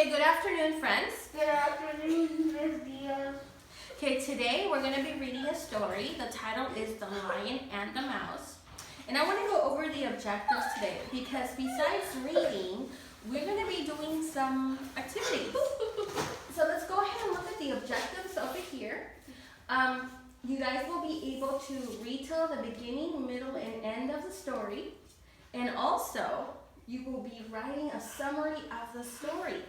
Okay, good afternoon, friends. Good afternoon, Miss Diaz. Okay, today we're going to be reading a story. The title is The Lion and the Mouse. And I want to go over the objectives today because besides reading, we're going to be doing some activities. So let's go ahead and look at the objectives over here. You guys will be able to read till the beginning, middle, and end of the story. And also, you will be writing a summary of the story.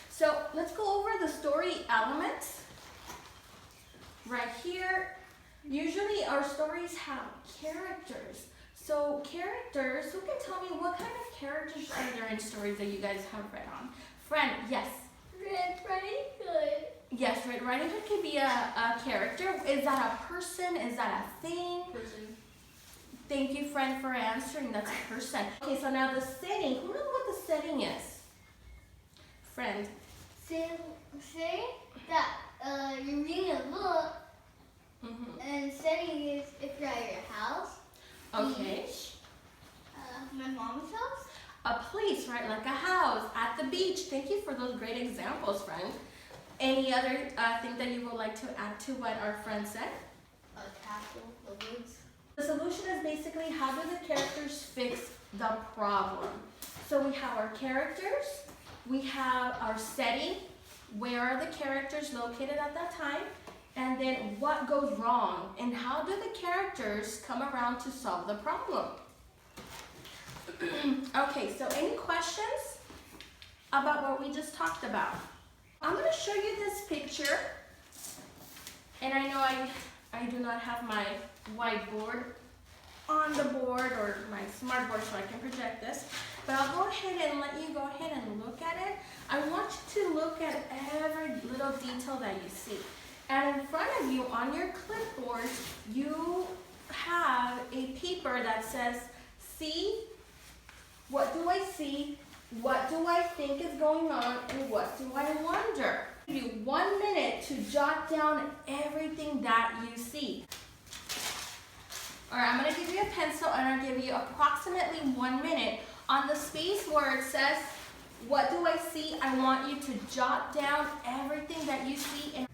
So let's go over the story elements. Right here, usually our stories have characters. So characters, who can tell me what kind of characters are there in stories that you guys have read on? Friend, yes. Red Riding Hood. Yes, Red Riding Hood can be a character. Is that a person? Is that a thing? Person. Thank you, friend, for answering. That's a person. Okay, so now the setting. Who knows what the setting is? Friend. Say that you're reading a book, and setting is if you're at your house. Okay. Beach, my mom's house. A place, right? Like a house, at the beach. Thank you for those great examples, friend. Any other thing that you would like to add to what our friend said? A castle, the woods. The solution is basically how do the characters fix the problem? So we have our characters, we have our setting, where are the characters located at that time, and then what goes wrong, and how do the characters come around to solve the problem? Okay, so any questions about what we just talked about? I'm going to show you this picture, and I know I do not have my whiteboard on the board or my smart board so I can project this, but I'll go ahead and let you go ahead and look at it. I want you to look at every little detail that you see. And in front of you on your clipboard, you have a paper that says, see, what do I see, what do I think is going on, and what do I wonder? Give you 1 minute to jot down everything that you see. All right, I'm going to give you a pencil and I'll give you approximately 1 minute. On the space where it says, what do I see, I want you to jot down everything that you see. And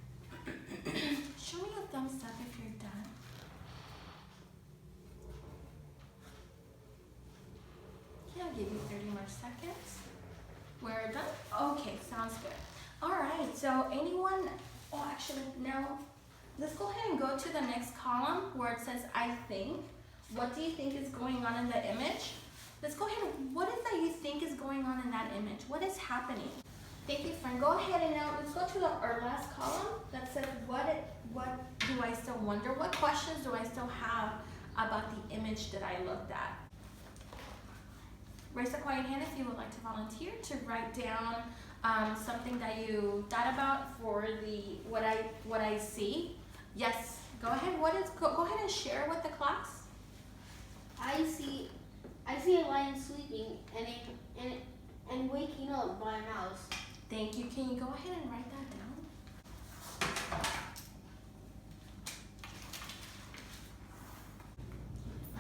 show me a thumbs up if you're done. Okay, I'll give you 30 more seconds. We're done? Okay, sounds good. All right, so anyone, actually, now, let's go ahead and go to the next column where it says, I think. What do you think is going on in the image? Let's go ahead and, what is that you think is going on in that image? What is happening? Thank you, friend. Go ahead and now, let's go to our last column that says, what do I still wonder? What questions do I still have about the image that I looked at? Raise a quiet hand if you would like to volunteer to write down something that you thought about for the what I see. Yes, go ahead. Go ahead and share with the class. I see a lion sleeping and waking up by a mouse. Thank you. Can you go ahead and write that down?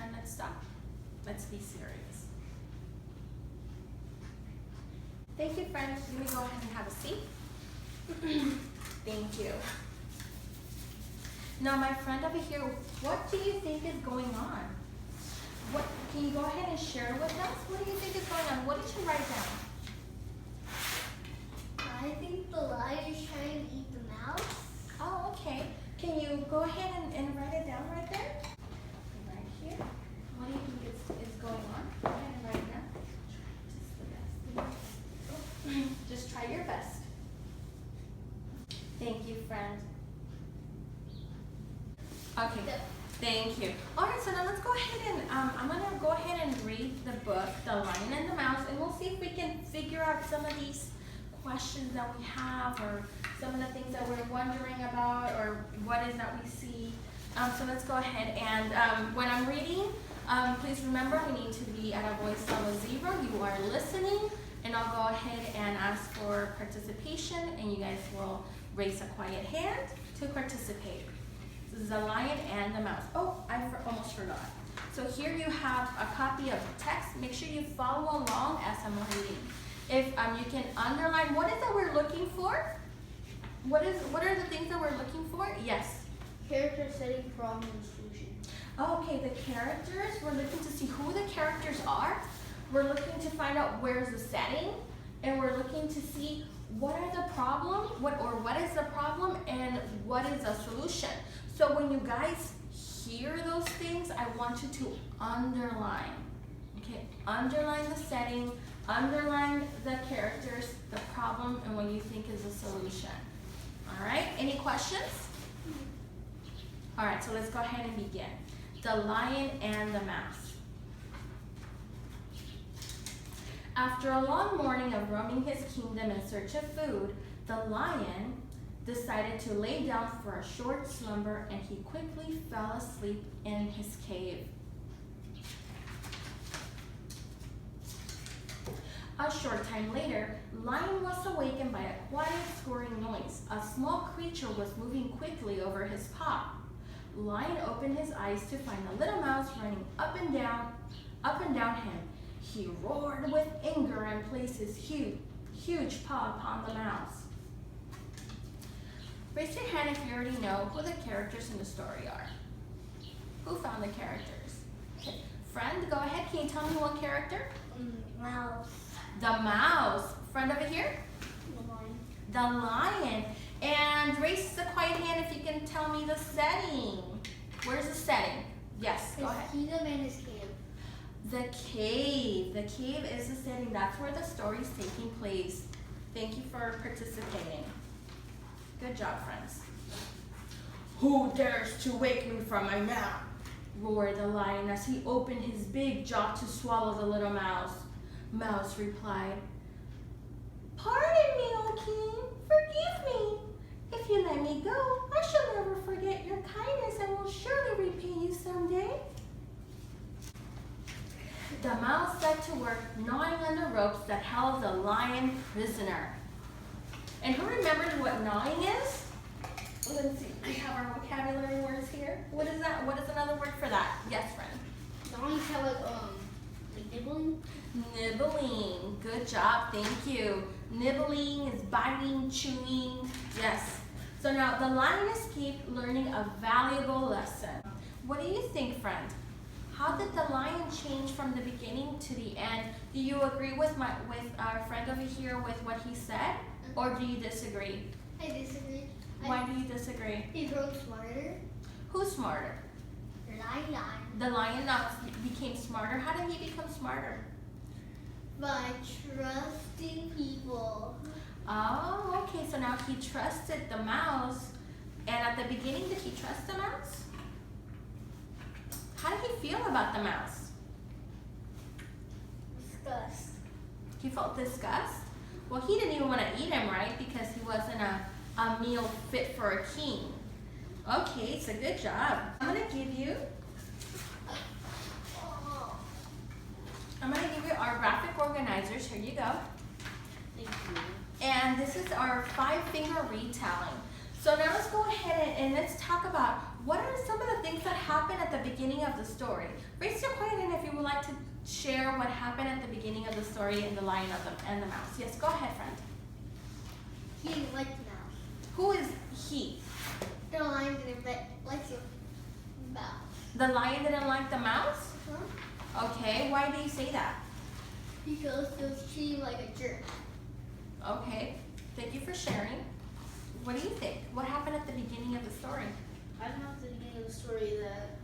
And let's stop. Let's be serious. Thank you, friends. Let me go ahead and have a seat. Thank you. Now, my friend over here, what do you think is going on? Can you go ahead and share with us? What do you think is going on? What did you write down? I think the lion is trying to eat the mouse. Oh, okay. Can you go ahead and write it down right there? Right here. What do you think is going on? Go ahead and write it down. Just try your best. Thank you, friend. Okay, thank you. All right, so now let's go ahead and, I'm going to go ahead and read the book, The Lion and the Mouse, and we'll see if we can figure out some of these questions that we have or some of the things that we're wondering about or what is that we see. So let's go ahead and when I'm reading, please remember we need to be at a voice level 0. You are listening. And I'll go ahead and ask for participation, and you guys will raise a quiet hand to participate. This is The Lion and the Mouse. Oh, I almost forgot. So here you have a copy of the text. Make sure you follow along as I'm reading. If you can underline, what is that we're looking for? What are the things that we're looking for? Yes. Character, setting, problem, and solution. Okay, the characters, we're looking to see who the characters are. We're looking to find out where's the setting, and we're looking to see what are the problem, what is the problem, and what is the solution. So when you guys hear those things, I want you to underline. Okay, underline the setting, underline the characters, the problem, and what you think is the solution. All right, any questions? All right, so let's go ahead and begin. The lion and the mouse. After a long morning of roaming his kingdom in search of food, the lion decided to lay down for a short slumber, and he quickly fell asleep in his cave. A short time later, Lion was awakened by a quiet scoring noise. A small creature was moving quickly over his paw. Lion opened his eyes to find a little mouse running up and down him. He roared with anger and placed his huge paw upon the mouse. Raise your hand if you already know who the characters in the story are. Who found the characters? Okay. Friend, go ahead. Can you tell me what character? Mouse. The mouse. Friend over here? The lion. The lion. And raise the quiet hand if you can tell me the setting. Where's the setting? Yes, go ahead. His kingdom and his cave. The cave. The cave is the setting. That's where the story is taking place. Thank you for participating. Good job, friends. Who dares to wake me from my nap? Roared the lion as he opened his big jaw to swallow the little mouse. Mouse replied, "Pardon me, O king. Forgive me. If you let me go, I shall never forget your kindness and will surely repay you someday." The mouse set to work gnawing on the ropes that held the lion prisoner. And who remembers what gnawing is? Let's see, we have our vocabulary words here. What is that? What is another word for that? Yes, friend. Gnawing kind of like nibbling. Nibbling. Good job, thank you. Nibbling is biting, chewing. Yes. So now the lion escaped, learning a valuable lesson. What do you think, friend? How did the lion change from the beginning to the end? Do you agree with our friend over here with what he said, or do you disagree? I disagree. Why do you disagree? He grows smarter. Who's smarter? Lion. The lion now became smarter. How did he become smarter? By trusting people. Oh, okay. So now he trusted the mouse. And at the beginning, did he trust the mouse? How did he feel about the mouse? Disgust. He felt disgust? Well, he didn't even want to eat him, right? Because he wasn't a meal fit for a king. Okay, so good job. I'm going to give you our graphic organizers. Here you go. Thank you. And this is our 5-finger retelling. So now let's go ahead and let's talk about what are some of the things that happened at the beginning of the story. Raise your quiet hand if you would like to share what happened at the beginning of the story in The Lion and the Mouse. Yes, go ahead, friend. He didn't like the mouse. Who is he? The lion didn't like the mouse. The lion didn't like the mouse? Huh? Okay, why do you say that? Because he was treating like a jerk. Okay, thank you for sharing. What do you think? What happened at the beginning of the story? I thought at the beginning of the story that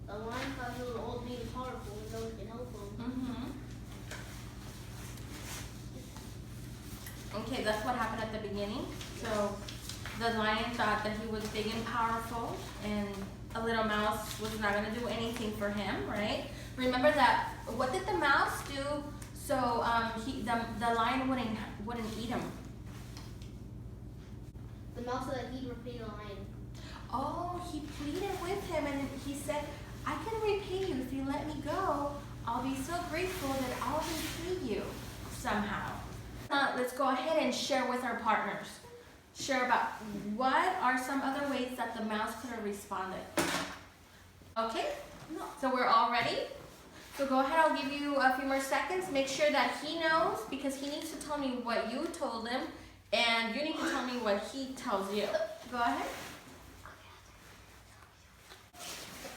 the lion thought he was old, mean, and powerful, and no one could help him. Okay, that's what happened at the beginning. So the lion thought that he was big and powerful, and a little mouse was not going to do anything for him, right? Remember that. What did the mouse do? So the lion wouldn't eat him. The mouse said that he'd repay the lion. Oh, he pleaded with him, and he said, "I can repay you if you let me go. I'll be so grateful that I'll repay you somehow." Let's go ahead and share with our partners. Share about what are some other ways that the mouse could have responded. Okay? So we're all ready? So go ahead, I'll give you a few more seconds. Make sure that he knows because he needs to tell me what you told him and you need to tell me what he tells you. Go ahead.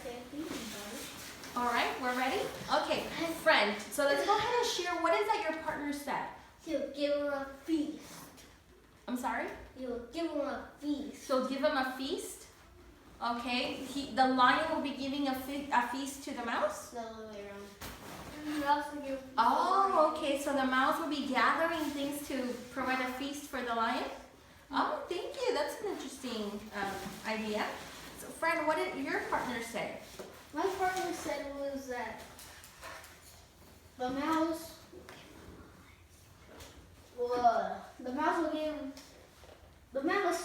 Okay, I think you got it. All right, we're ready? Okay, friend, so let's go ahead and share what is that your partner said. He'll give him a feast. I'm sorry? He'll give him a feast. So give him a feast. Okay, the lion will be giving a feast to the mouse? The other way around. And he'll also give Oh, okay, so the mouse will be gathering things to provide a feast for the lion? Oh, thank you, that's an interesting idea. So friend, what did your partner say? My partner said was that the mouse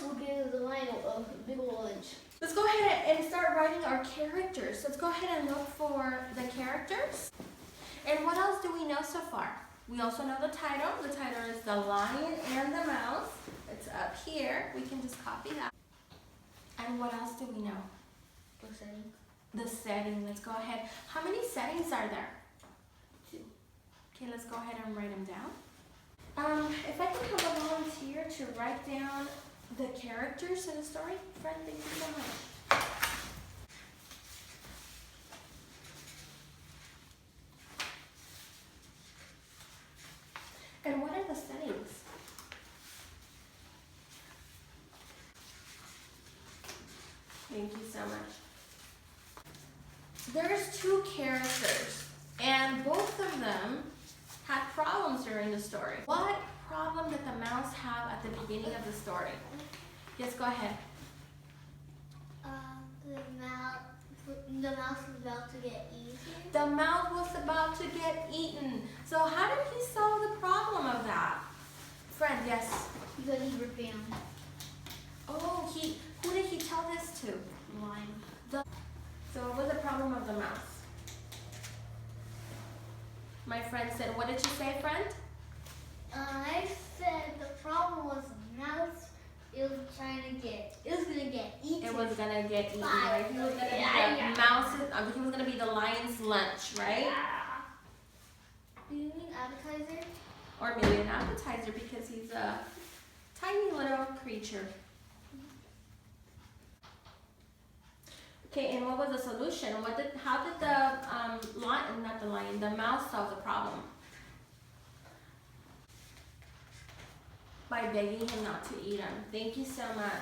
will give the lion a big old lunch. Let's go ahead and start writing our characters. Let's go ahead and look for the characters. And what else do we know so far? We also know the title. The title is The Lion and the Mouse. It's up here. We can just copy that. And what else do we know? The setting. The setting. Let's go ahead. How many settings are there? 2. Okay, let's go ahead and write them down. If I can have a volunteer to write down the characters in the story, friend, thank you so much. And what are the settings? Thank you so much. There's 2 characters, and both of them had problems during the story. What problem did the mouse have at the beginning of the story? Yes, go ahead. The mouse was about to get eaten. The mouse was about to get eaten. So how did he solve the problem of that? Friend, yes. Because he ripped him. Oh, who did he tell this to? Lion. So what was the problem of the mouse? My friend said, what did you say, friend? I said the problem was the mouse. It was gonna get eaten. It was gonna get eaten, Bye. right? He was gonna be Yeah. the mouse. He was gonna be the lion's lunch, right? Do you mean appetizer? Or maybe an appetizer because he's a tiny little creature. Okay, and what was the solution? How did the mouse solve the problem? By begging him not to eat him. Thank you so much.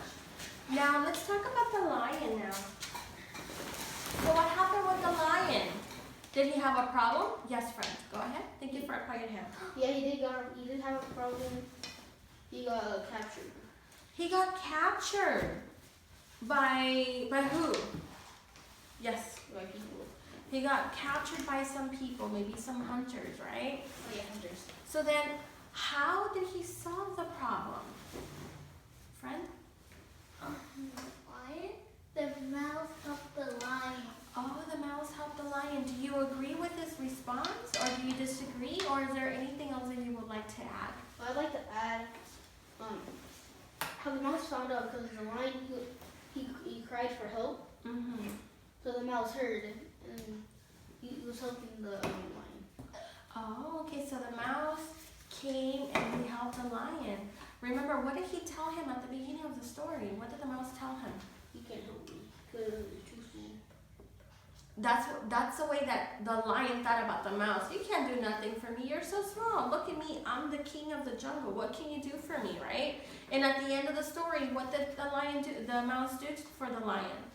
Now let's talk about the lion now. So what happened with the lion? Did he have a problem? Yes, friend. Go ahead. Thank you for a quiet hand. Yeah, he did have a problem. He got captured. He got captured by who? Yes. By people. He got captured by some people, maybe some hunters, right? Oh yeah, hunters. So then, how did he solve the problem? Friend? Lion? The mouse helped the lion. Oh, the mouse helped the lion. Do you agree with this response, or do you disagree, or is there anything else that you would like to add? Well, I'd like to add how the mouse found out because the lion he cried for help. Mm-hmm. So the mouse heard and he was helping the lion. Oh, okay, so the mouse came and he helped the lion. Remember, what did he tell him at the beginning of the story? What did the mouse tell him? You can't help me because it's too small. That's the way that the lion thought about the mouse. You can't do nothing for me. You're so small. Look at me. I'm the king of the jungle. What can you do for me, right? And at the end of the story, what did the mouse do for the lion?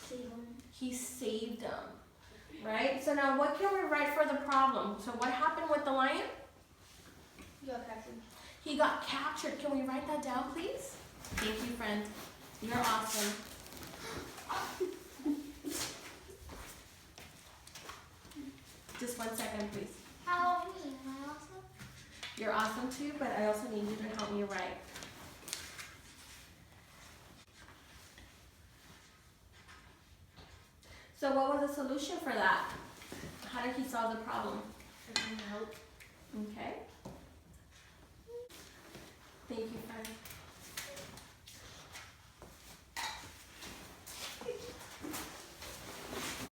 Save him. He saved him, right? So now what can we write for the problem? So what happened with the lion? He got captured. He got captured. Can we write that down, please? Thank you, friend. You're awesome. Just 1 second, please. How about me? Am I awesome? You're awesome too, but I also need you to help me write. So what was the solution for that? How did he solve the problem? Help. Okay. Thank you, friend.